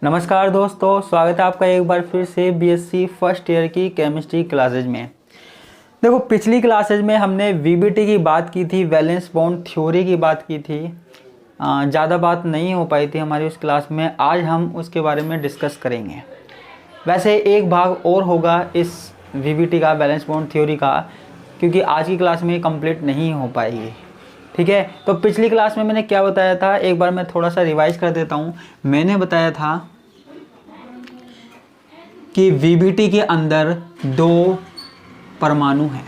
नमस्कार दोस्तों, स्वागत है आपका एक बार फिर से बीएससी फर्स्ट ईयर की केमिस्ट्री क्लासेज में। देखो, पिछली क्लासेज में हमने वीबीटी की बात की थी, वैलेंस बॉन्ड थ्योरी की बात की थी। ज़्यादा बात नहीं हो पाई थी हमारी उस क्लास में। आज हम उसके बारे में डिस्कस करेंगे। वैसे एक भाग और होगा इस वीबीटी का, वैलेंस बॉन्ड थ्योरी का, क्योंकि आज की क्लास में कंप्लीट नहीं हो पाएगी। ठीक है, तो पिछली क्लास में मैंने क्या बताया था, एक बार मैं थोड़ा सा रिवाइज कर देता हूँ। मैंने बताया था कि वीबीटी के अंदर दो परमाणु हैं।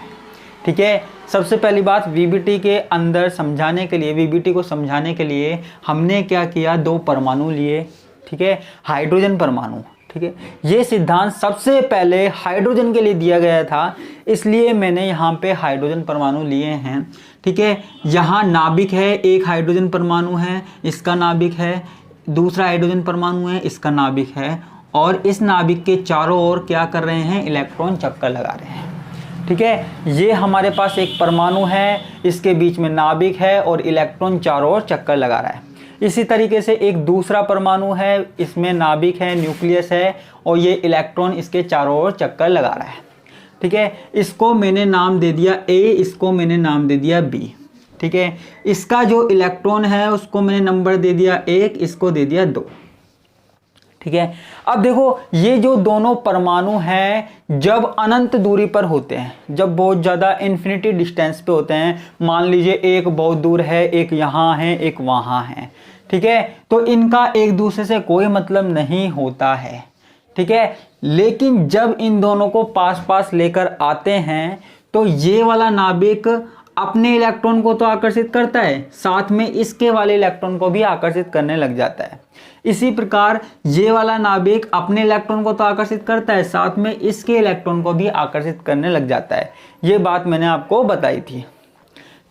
ठीक है, सबसे पहली बात, वीबीटी के अंदर समझाने के लिए, वीबीटी को समझाने के लिए हमने क्या किया, दो परमाणु लिए। ठीक है, हाइड्रोजन परमाणु। ठीक है, ये सिद्धांत सबसे पहले हाइड्रोजन के लिए दिया गया था, इसलिए मैंने यहाँ पे हाइड्रोजन परमाणु लिए हैं। ठीक है, यहाँ नाभिक है, एक हाइड्रोजन परमाणु है, इसका नाभिक है, दूसरा हाइड्रोजन परमाणु है, इसका नाभिक है, और इस नाभिक के चारों ओर क्या कर रहे हैं, इलेक्ट्रॉन चक्कर लगा रहे हैं। ठीक है, ये हमारे पास एक परमाणु है, इसके बीच में नाभिक है और इलेक्ट्रॉन चारों ओर चक्कर लगा रहा है। इसी तरीके से एक दूसरा परमाणु है, इसमें नाभिक है, न्यूक्लियस है, और ये इलेक्ट्रॉन इसके चारों ओर चक्कर लगा रहा है। ठीक है, इसको मैंने नाम दे दिया ए, इसको मैंने नाम दे दिया बी। ठीक है, इसका जो इलेक्ट्रॉन है उसको मैंने नंबर दे दिया 1, इसको दे दिया 2। ठीक है, अब देखो, ये जो दोनों परमाणु हैं जब अनंत दूरी पर होते हैं, जब बहुत ज़्यादा इन्फिनिटी डिस्टेंस पे होते हैं, मान लीजिए एक बहुत दूर है, एक यहाँ है, एक वहाँ है। ठीक है, तो इनका एक दूसरे से कोई मतलब नहीं होता है। ठीक है, लेकिन जब इन दोनों को पास पास लेकर आते हैं तो ये वाला नाभिक अपने इलेक्ट्रॉन को तो आकर्षित करता है, साथ में इसके वाले इलेक्ट्रॉन को भी आकर्षित करने लग जाता है। इसी प्रकार ये वाला नाभिक अपने इलेक्ट्रॉन को तो आकर्षित करता है, साथ में इसके इलेक्ट्रॉन को भी आकर्षित करने लग जाता है। ये बात मैंने आपको बताई थी।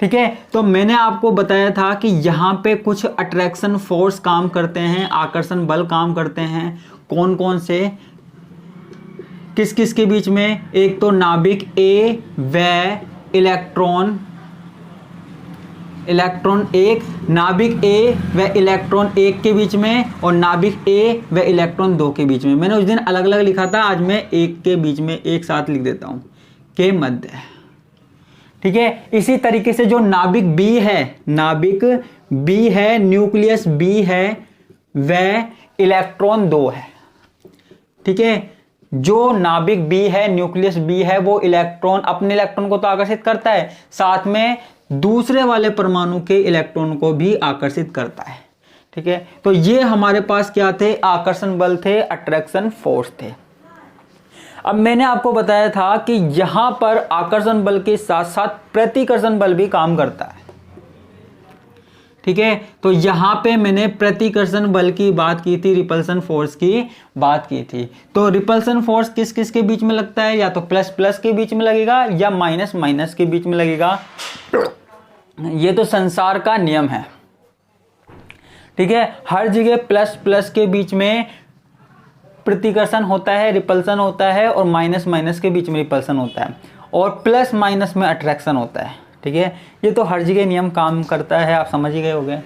ठीक है, तो मैंने आपको बताया था कि यहाँ पे कुछ अट्रैक्शन फोर्स काम करते हैं, आकर्षण बल काम करते हैं। कौन कौन से, किस किस के बीच में, एक तो नाभिक ए व इलेक्ट्रॉन एक, नाभिक ए व इलेक्ट्रॉन 1 के बीच में, और नाभिक ए व इलेक्ट्रॉन 2 के बीच में। मैंने उस दिन अलग अलग लिखा था, आज मैं एक के बीच में एक साथ लिख देता हूं, के मध्य। ठीक है, इसी तरीके से जो नाभिक बी है, नाभिक बी है, न्यूक्लियस बी है, व इलेक्ट्रॉन 2 है। ठीक है, जो नाभिक बी है, न्यूक्लियस बी है, वो इलेक्ट्रॉन, अपने इलेक्ट्रॉन को तो आकर्षित करता है, साथ में दूसरे वाले परमाणु के इलेक्ट्रॉन को भी आकर्षित करता है। ठीक है, तो ये हमारे पास क्या थे, आकर्षण बल थे, अट्रैक्शन फोर्स थे। अब मैंने आपको बताया था कि यहां पर आकर्षण बल के साथ साथ प्रतिकर्षण बल भी काम करता है। ठीक है, तो यहां पे मैंने प्रतिकर्षण बल की बात की थी, रिपल्सन फोर्स की बात की थी। तो रिपल्सन फोर्स किस किस के बीच में लगता है, या तो प्लस प्लस के बीच में लगेगा या माइनस माइनस के बीच में लगेगा। ये तो संसार का नियम है। ठीक है, हर जगह प्लस प्लस के बीच में प्रतिकर्षण होता है, रिपल्सन होता है, और माइनस माइनस के बीच में रिपल्सन होता है, और प्लस माइनस में अट्रैक्शन होता है। ठीक है, ये तो हर जगह नियम काम करता है, आप समझ ही गए होंगे।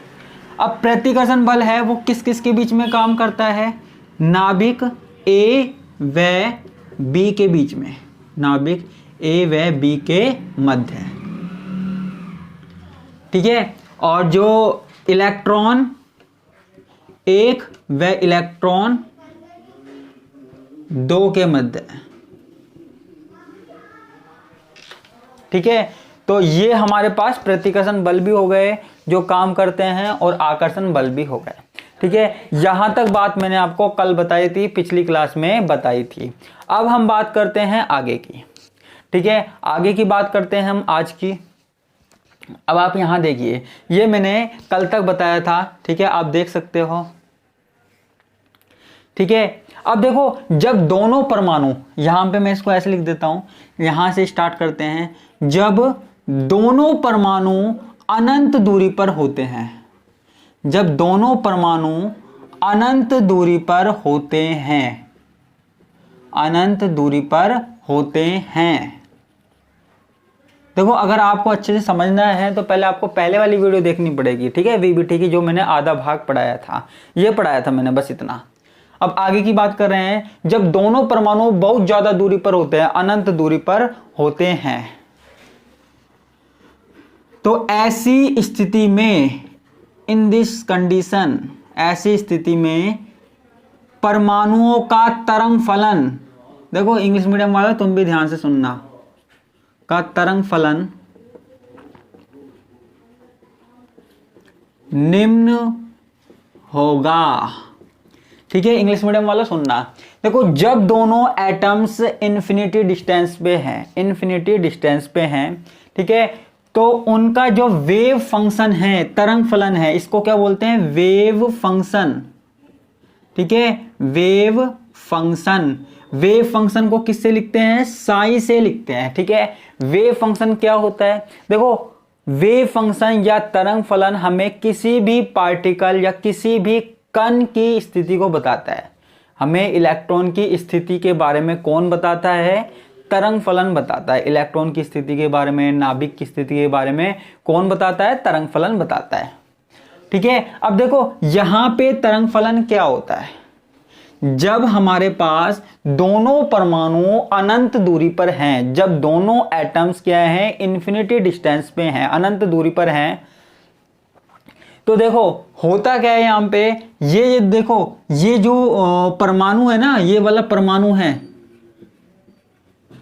अब प्रतिकर्षण बल है वो किस किस के बीच में काम करता है, नाभिक ए व बी के बीच में, नाभिक ए व बी के मध्य। ठीक है, और जो इलेक्ट्रॉन 1 व इलेक्ट्रॉन 2 के मध्य। ठीक है, तो ये हमारे पास प्रतिकर्षण बल भी हो गए जो काम करते हैं, और आकर्षण बल भी हो गए। ठीक है, यहां तक बात मैंने आपको कल बताई थी, पिछली क्लास में बताई थी। अब हम बात करते हैं आगे की। ठीक है, आगे की बात करते हैं हम आज की। अब आप यहां देखिए, ये मैंने कल तक बताया था। ठीक है, आप देख सकते हो। ठीक है, अब देखो, जब दोनों परमाणु, यहां पे मैं इसको ऐसे लिख देता हूं, यहां से स्टार्ट करते हैं, जब दोनों परमाणु अनंत दूरी पर होते हैं, जब दोनों परमाणु अनंत दूरी पर होते हैं, अनंत दूरी पर होते हैं। देखो, अगर आपको अच्छे से समझना है तो पहले आपको पहले वाली वीडियो देखनी पड़ेगी। ठीक है, वीबीटी की, जो मैंने आधा भाग पढ़ाया था, ये पढ़ाया था मैंने, बस इतना। अब आगे की बात कर रहे हैं, जब दोनों परमाणु बहुत ज्यादा दूरी पर होते हैं, अनंत दूरी पर होते हैं, तो ऐसी स्थिति में, इन दिस कंडीशन, ऐसी स्थिति में परमाणुओं का तरंग फलन, देखो इंग्लिश मीडियम वाला तुम भी ध्यान से सुनना, का तरंग फलन निम्न होगा। ठीक है, इंग्लिश मीडियम वाला सुनना। देखो जब दोनों एटम्स इन्फिनिटी डिस्टेंस पे हैं, इन्फिनिटी डिस्टेंस पे हैं, ठीक है, तो उनका जो वेव फंक्शन है, तरंग फलन है, इसको क्या बोलते हैं? Wave function. ठीक है, वेव फंक्शन। वेव फंक्शन को किससे लिखते हैं? साई से लिखते हैं। ठीक है, वेव फंक्शन क्या होता है? देखो वेव फंक्शन या तरंग फलन हमें किसी भी पार्टिकल या किसी भी कण की स्थिति को बताता है। हमें इलेक्ट्रॉन की स्थिति के बारे में कौन बताता है? तरंग फलन बताता है। इलेक्ट्रॉन की स्थिति के बारे में, नाभिक की स्थिति के बारे में कौन बताता है? तरंग फलन बताता है। ठीक है, अब देखो यहां पे तरंग फलन क्या होता है? जब हमारे पास दोनों परमाणु अनंत दूरी पर हैं, जब दोनों एटम्स क्या हैं? इन्फिनिटी डिस्टेंस पे हैं, अनंत दूरी पर हैं, तो देखो होता क्या है यहां पे? ये देखो, ये जो परमाणु है ना, ये वाला परमाणु है,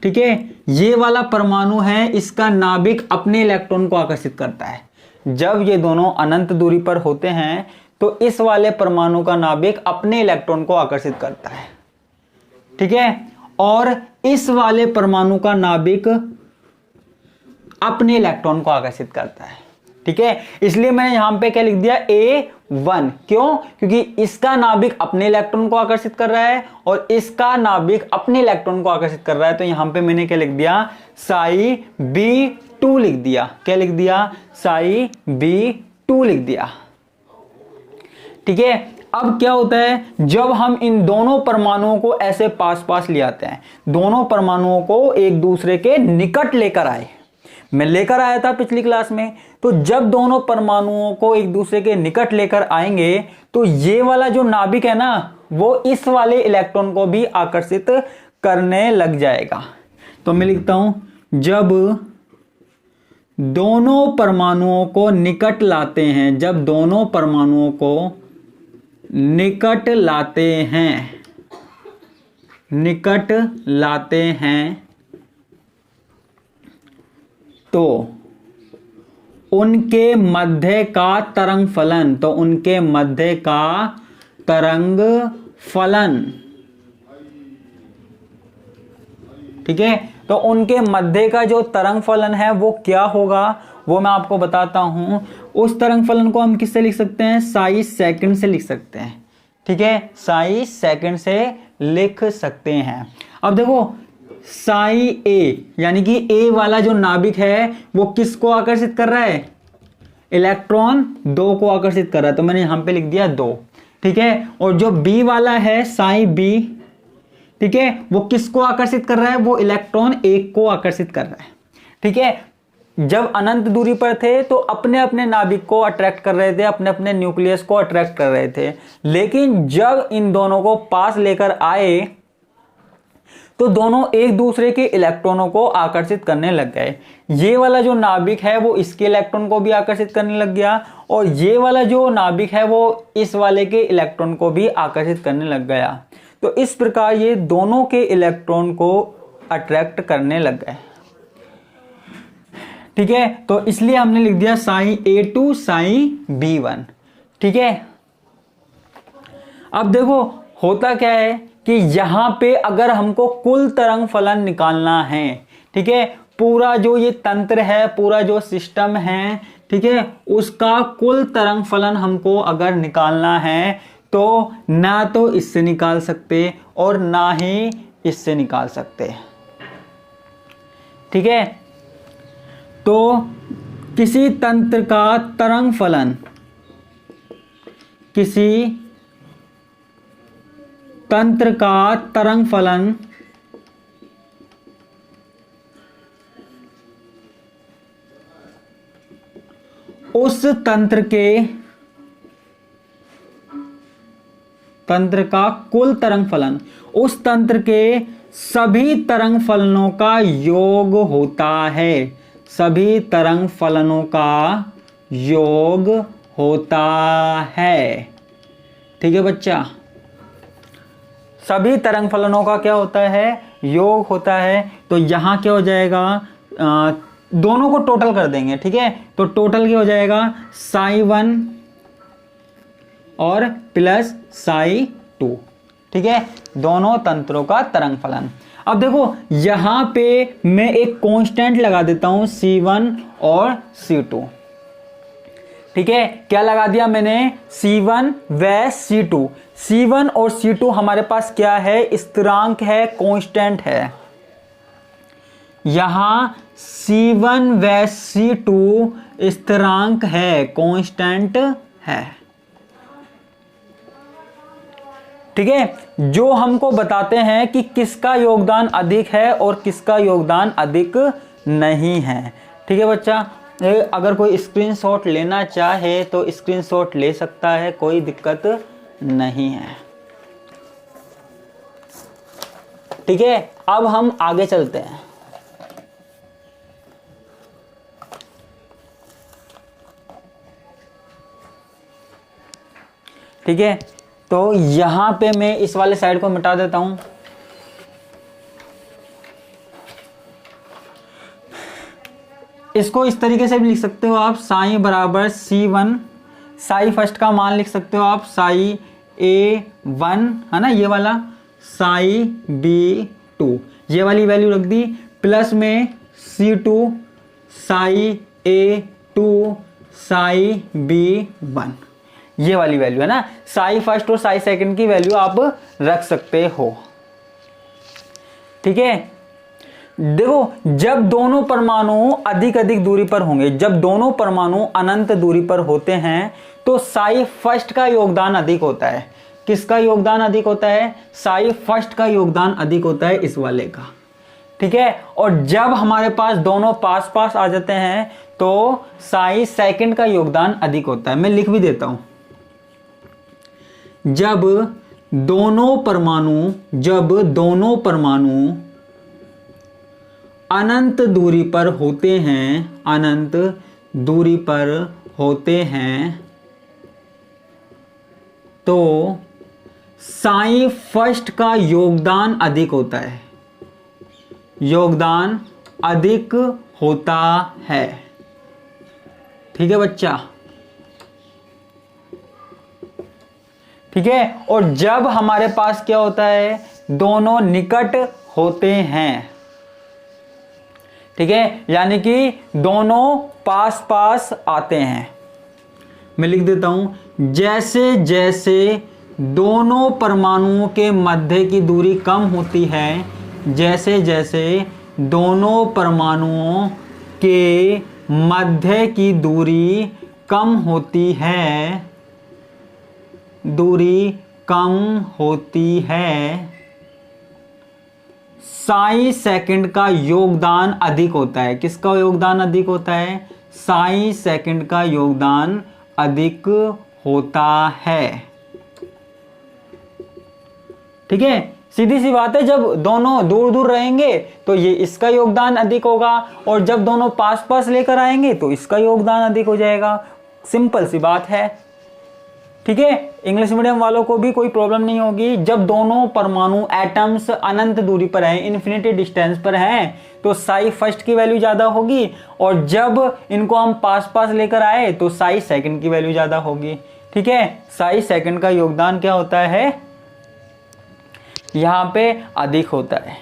ठीक है, ये वाला परमाणु है, इसका नाभिक अपने इलेक्ट्रॉन को आकर्षित करता है। जब ये दोनों अनंत दूरी पर होते हैं तो इस वाले परमाणु का नाभिक अपने इलेक्ट्रॉन को आकर्षित करता है। ठीक है, और इस वाले परमाणु का नाभिक अपने इलेक्ट्रॉन को आकर्षित करता है। ठीक है, इसलिए मैंने यहां पे क्या लिख दिया? A1। क्यों? क्योंकि इसका नाभिक अपने इलेक्ट्रॉन को आकर्षित कर रहा है और इसका नाभिक अपने इलेक्ट्रॉन को आकर्षित कर रहा है, तो यहां पे मैंने क्या लिख दिया? साई B2 लिख दिया। क्या लिख दिया? साई B2 लिख दिया। ठीक है, अब क्या होता है? जब हम इन दोनों परमाणुओं को ऐसे पास पास ले आते हैं, दोनों परमाणुओं को एक दूसरे के निकट लेकर आए, मैं लेकर आया था पिछली क्लास में, तो जब दोनों परमाणुओं को एक दूसरे के निकट लेकर आएंगे तो ये वाला जो नाभिक है ना, वो इस वाले इलेक्ट्रॉन को भी आकर्षित करने लग जाएगा। तो मैं लिखता हूं, जब दोनों परमाणुओं को निकट लाते हैं, जब दोनों परमाणुओं को निकट लाते हैं, निकट लाते हैं, तो उनके मध्य का तरंग फलन, तो उनके मध्य का तरंग फलन, ठीक है, तो उनके मध्य का जो तरंग फलन है वो क्या होगा, वो मैं आपको बताता हूं। उस तरंग फलन को हम किससे लिख सकते हैं? साई सेकंड से लिख सकते हैं। ठीक है, साई सेकंड से लिख सकते हैं। अब देखो साई ए, यानी कि ए वाला जो नाभिक है वो किसको आकर्षित कर रहा है? इलेक्ट्रॉन 2 को आकर्षित कर रहा है, तो मैंने यहां पे लिख दिया 2। ठीक है, और जो बी वाला है साई बी, ठीक है, वो किसको आकर्षित कर रहा है? वो इलेक्ट्रॉन 1 को आकर्षित कर रहा है। ठीक है, जब अनंत दूरी पर थे तो अपने अपने नाभिक को अट्रैक्ट कर रहे थे, अपने अपने न्यूक्लियस को अट्रैक्ट कर रहे थे, लेकिन जब इन दोनों को पास लेकर आए तो दोनों एक दूसरे के इलेक्ट्रॉनों को आकर्षित करने लग गए। ये वाला जो नाभिक है वो इसके इलेक्ट्रॉन को भी आकर्षित करने लग गया, और ये वाला जो नाभिक है वो इस वाले के इलेक्ट्रॉन को भी आकर्षित करने लग गया। तो इस प्रकार ये दोनों के इलेक्ट्रॉन को अट्रैक्ट करने लग गए। ठीक है, तो इसलिए हमने लिख दिया साई A2 साई B1। ठीक है, अब देखो होता क्या है कि यहां पे अगर हमको कुल तरंग फलन निकालना है, ठीक है, पूरा जो ये तंत्र है, पूरा जो सिस्टम है, ठीक है, उसका कुल तरंग फलन हमको अगर निकालना है तो ना तो इससे निकाल सकते और ना ही इससे निकाल सकते। ठीक है, तो किसी तंत्र का तरंग फलन, किसी तंत्र का तरंग फलन उस तंत्र के तंत्र का कुल तरंग फलन उस तंत्र के सभी तरंग फलनों का योग होता है। सभी तरंग फलनों का योग होता है। ठीक है बच्चा, सभी तरंग फलनों का क्या होता है, योग होता है। तो यहां क्या हो जाएगा, दोनों को टोटल कर देंगे। ठीक है, तो टोटल क्या हो जाएगा, psi1 और प्लस psi2। ठीक है, दोनों तंत्रों का तरंग फलन। अब देखो यहां पे मैं एक कांस्टेंट लगा देता हूं C1 और C2। ठीक है, क्या लगा दिया मैंने, C1 व C2। C1 और C2 हमारे पास क्या है, स्थिरांक है, कांस्टेंट है। यहां C1 व C2 स्थिरांक है, कांस्टेंट है। ठीक है, जो हमको बताते हैं कि किसका योगदान अधिक है और किसका योगदान अधिक नहीं है। ठीक है बच्चा, अगर कोई स्क्रीनशॉट लेना चाहे तो स्क्रीनशॉट ले सकता है, कोई दिक्कत नहीं है। ठीक है, अब हम आगे चलते हैं। ठीक है, तो यहां पे मैं इस वाले साइड को मिटा देता हूं। इसको इस तरीके से भी लिख सकते हो आप, साई बराबर C1, साई फर्स्ट का मान लिख सकते हो आप साई A1 है ना, ये वाला साई B2, ये वाली वैल्यू रख दी, प्लस में C2 Sai A2 Sai B1, ये वाली वैल्यू है ना। साई फर्स्ट और साई सेकंड की वैल्यू आप रख सकते हो। ठीक है, देखो जब दोनों परमाणु अधिक अधिक दूरी पर होंगे, जब दोनों परमाणु अनंत दूरी पर होते हैं तो साई फर्स्ट का योगदान अधिक होता है। किसका योगदान अधिक होता है, साई फर्स्ट का योगदान अधिक होता है, इस वाले का। ठीक है, और जब हमारे पास दोनों पास पास आ जाते हैं तो साई सेकंड का योगदान अधिक होता है। मैं लिख भी देता हूं, जब दोनों परमाणु अनंत दूरी पर होते हैं, अनंत दूरी पर होते हैं तो साई फर्स्ट का योगदान अधिक होता है, योगदान अधिक होता है। ठीक है बच्चा, ठीक है, और जब हमारे पास क्या होता है, दोनों निकट होते हैं। ठीक है, यानी कि दोनों पास पास आते हैं। मैं लिख देता हूं, जैसे जैसे दोनों परमाणुओं के मध्य की दूरी कम होती है, जैसे जैसे दोनों परमाणुओं के मध्य की दूरी कम होती है, दूरी कम होती है, साई सेकंड का योगदान अधिक होता है। किसका योगदान अधिक होता है, साई सेकंड का योगदान अधिक होता है। ठीक है, सीधी सी बात है, जब दोनों दूर दूर रहेंगे तो ये इसका योगदान अधिक होगा, और जब दोनों पास पास लेकर आएंगे तो इसका योगदान अधिक हो जाएगा। सिंपल सी बात है। ठीक है, इंग्लिश मीडियम वालों को भी कोई प्रॉब्लम नहीं होगी। जब दोनों परमाणु एटम्स अनंत दूरी पर हैं, इन्फिनिटी डिस्टेंस पर हैं, तो साई फर्स्ट की वैल्यू ज्यादा होगी, और जब इनको हम पास पास लेकर आए तो साई सेकंड की वैल्यू ज्यादा होगी। ठीक है, साई सेकंड का योगदान क्या होता है, यहां पे अधिक होता है।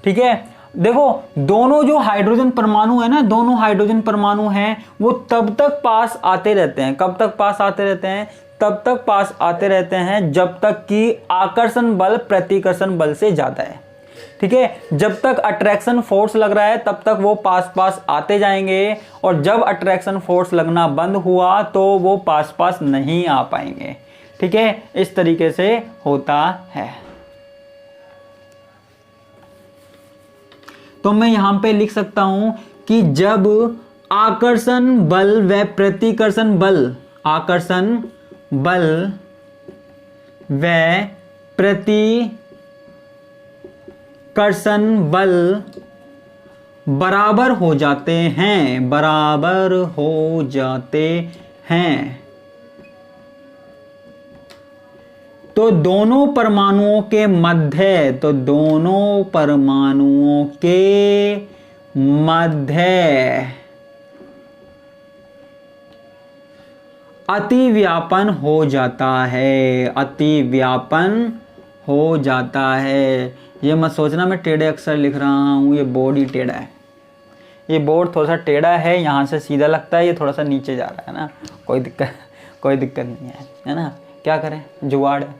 ठीक है, देखो दोनों जो हाइड्रोजन परमाणु है ना, दोनों हाइड्रोजन परमाणु हैं, वो तब तक पास आते रहते हैं। कब तक पास आते रहते हैं, तब तक पास आते रहते हैं जब तक कि आकर्षण बल प्रतिकर्षण बल से ज्यादा है। ठीक है, जब तक अट्रैक्शन फोर्स लग रहा है तब तक वो पास पास आते जाएंगे, और जब अट्रैक्शन फोर्स लगना बंद हुआ तो वो पास पास नहीं आ पाएंगे। ठीक है, इस तरीके से होता है। तो मैं यहां पे लिख सकता हूं कि जब आकर्षण बल व प्रतिकर्षण बल, आकर्षण बल व प्रतिकर्षण बल बराबर हो जाते हैं, बराबर हो जाते हैं। तो दोनों परमाणुओं के मध्य, तो दोनों परमाणुओं के मध्य अतिव्यापन हो जाता है, अतिव्यापन हो जाता है। ये मत सोचना मैं टेढ़े अक्षर लिख रहा हूं, ये बोर्ड ही टेढ़ा है, ये बोर्ड थोड़ा सा टेढ़ा है, यहाँ से सीधा लगता है, ये थोड़ा सा नीचे जा रहा है ना, कोई दिक्कत नहीं है ना, क्या करें, जुगाड़ है।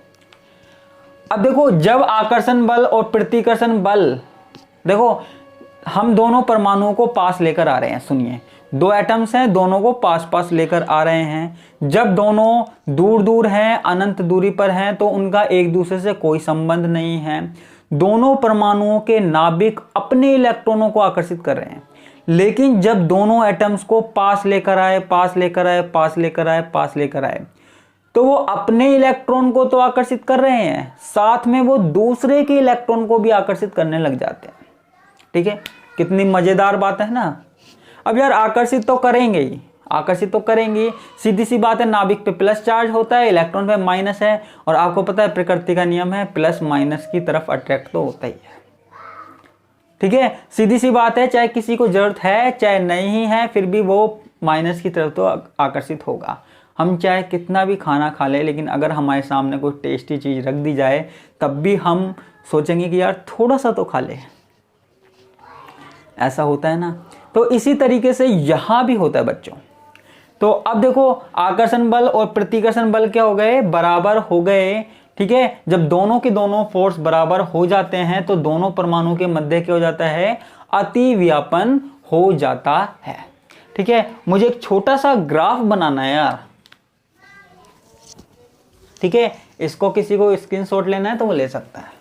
अब देखो जब आकर्षण बल और प्रतिकर्षण बल, देखो हम दोनों परमाणुओं को पास लेकर आ रहे हैं, सुनिए, दो एटम्स हैं, दोनों को पास पास लेकर आ रहे हैं। जब दोनों दूर दूर हैं, अनंत दूरी पर हैं, तो उनका एक दूसरे से कोई संबंध नहीं है। दोनों परमाणुओं के नाभिक अपने इलेक्ट्रॉनों को आकर्षित कर रहे हैं, लेकिन जब दोनों एटम्स को पास लेकर आए, पास लेकर आए, पास लेकर आए, पास लेकर आए, तो वो अपने इलेक्ट्रॉन को तो आकर्षित कर रहे हैं, साथ में वो दूसरे के इलेक्ट्रॉन को भी आकर्षित करने लग जाते हैं। ठीक है, कितनी मजेदार बात है ना। अब यार आकर्षित तो करेंगे ही, आकर्षित तो करेंगे, सीधी सी बात है, नाभिक पे प्लस चार्ज होता है, इलेक्ट्रॉन पे माइनस है, और आपको पता है प्रकृति का नियम है, प्लस माइनस की तरफ अट्रैक्ट तो होता ही है। ठीक है, सीधी सी बात है, चाहे किसी को जरूरत है चाहे नहीं है, फिर भी वो माइनस की तरफ तो आकर्षित होगा। हम चाहे कितना भी खाना खा ले, लेकिन अगर हमारे सामने कोई टेस्टी चीज रख दी जाए, तब भी हम सोचेंगे कि यार थोड़ा सा तो खा ले, ऐसा होता है ना। तो इसी तरीके से यहां भी होता है बच्चों। तो अब देखो आकर्षण बल और प्रतिकर्षण बल क्या हो गए, बराबर हो गए। ठीक है, जब दोनों के दोनों फोर्स बराबर हो जाते हैं, तो दोनों परमाणु के मध्य क्या हो जाता है, अतिव्यापन हो जाता है। ठीक है, मुझे एक छोटा सा ग्राफ बनाना है यार। ठीक है, इसको किसी को स्क्रीनशॉट लेना है तो वो ले सकता है।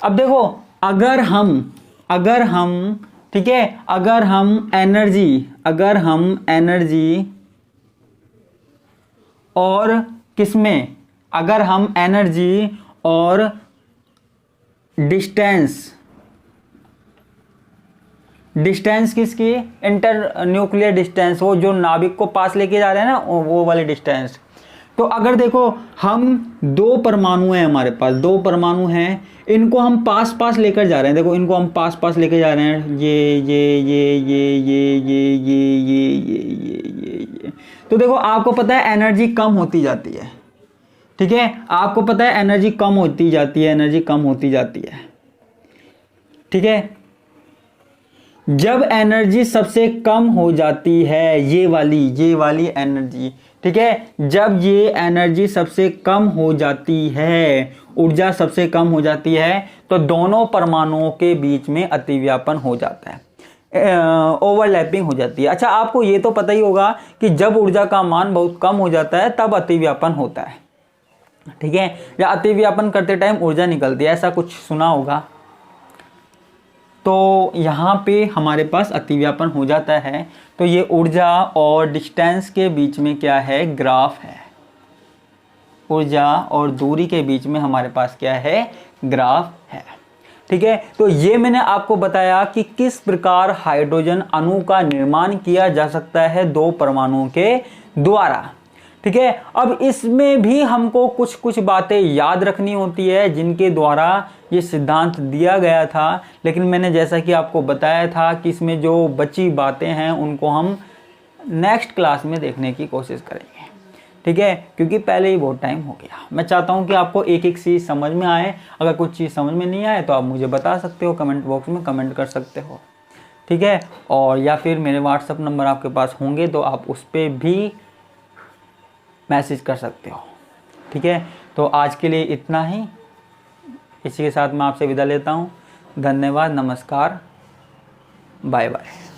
अब देखो अगर हम ठीक है, अगर हम एनर्जी और किसमें, अगर हम एनर्जी और डिस्टेंस किसकी, इंटर न्यूक्लियर डिस्टेंस, वो जो नाभिक को पास लेके जा रहे हैं ना, वो वाली डिस्टेंस। तो अगर देखो हम दो परमाणु हैं, हमारे पास दो परमाणु हैं, इनको हम पास पास लेकर जा रहे हैं, देखो इनको हम पास पास लेकर जा रहे हैं, ये। तो देखो आपको पता है एनर्जी कम होती जाती है। ठीक है, आपको पता है एनर्जी कम होती जाती है, एनर्जी कम होती जाती है। ठीक है, जब एनर्जी सबसे कम हो जाती है, ये वाली एनर्जी, ठीक है, जब ये एनर्जी सबसे कम हो जाती है, ऊर्जा सबसे कम हो जाती है, तो दोनों परमाणुओं के बीच में अतिव्यापन हो जाता है, ओवरलैपिंग हो जाती है। अच्छा, आपको ये तो पता ही होगा कि जब ऊर्जा का मान बहुत कम हो जाता है तब अतिव्यापन होता है। ठीक है, या अतिव्यापन करते टाइम ऊर्जा निकलती है, ऐसा कुछ सुना होगा। तो यहाँ पे हमारे पास अतिव्यापन हो जाता है, तो ये ऊर्जा और डिस्टेंस के बीच में क्या है, ग्राफ है। ऊर्जा और दूरी के बीच में हमारे पास क्या है, ग्राफ है। ठीक है, तो ये मैंने आपको बताया कि किस प्रकार हाइड्रोजन अणु का निर्माण किया जा सकता है दो परमाणुओं के द्वारा। ठीक है, अब इसमें भी हमको कुछ कुछ बातें याद रखनी होती है जिनके द्वारा ये सिद्धांत दिया गया था, लेकिन मैंने जैसा कि आपको बताया था कि इसमें जो बची बातें हैं उनको हम नेक्स्ट क्लास में देखने की कोशिश करेंगे। ठीक है, क्योंकि पहले ही बहुत टाइम हो गया। मैं चाहता हूं कि आपको एक एक चीज़ समझ में आए। अगर कुछ चीज़ समझ में नहीं आए तो आप मुझे बता सकते हो, कमेंट बॉक्स में कमेंट कर सकते हो। ठीक है, और या फिर मेरे व्हाट्सएप नंबर आपके पास होंगे तो आप उस पर भी मैसेज कर सकते हो। ठीक है, तो आज के लिए इतना ही। इसी के साथ मैं आपसे विदा लेता हूँ। धन्यवाद, नमस्कार, बाय बाय।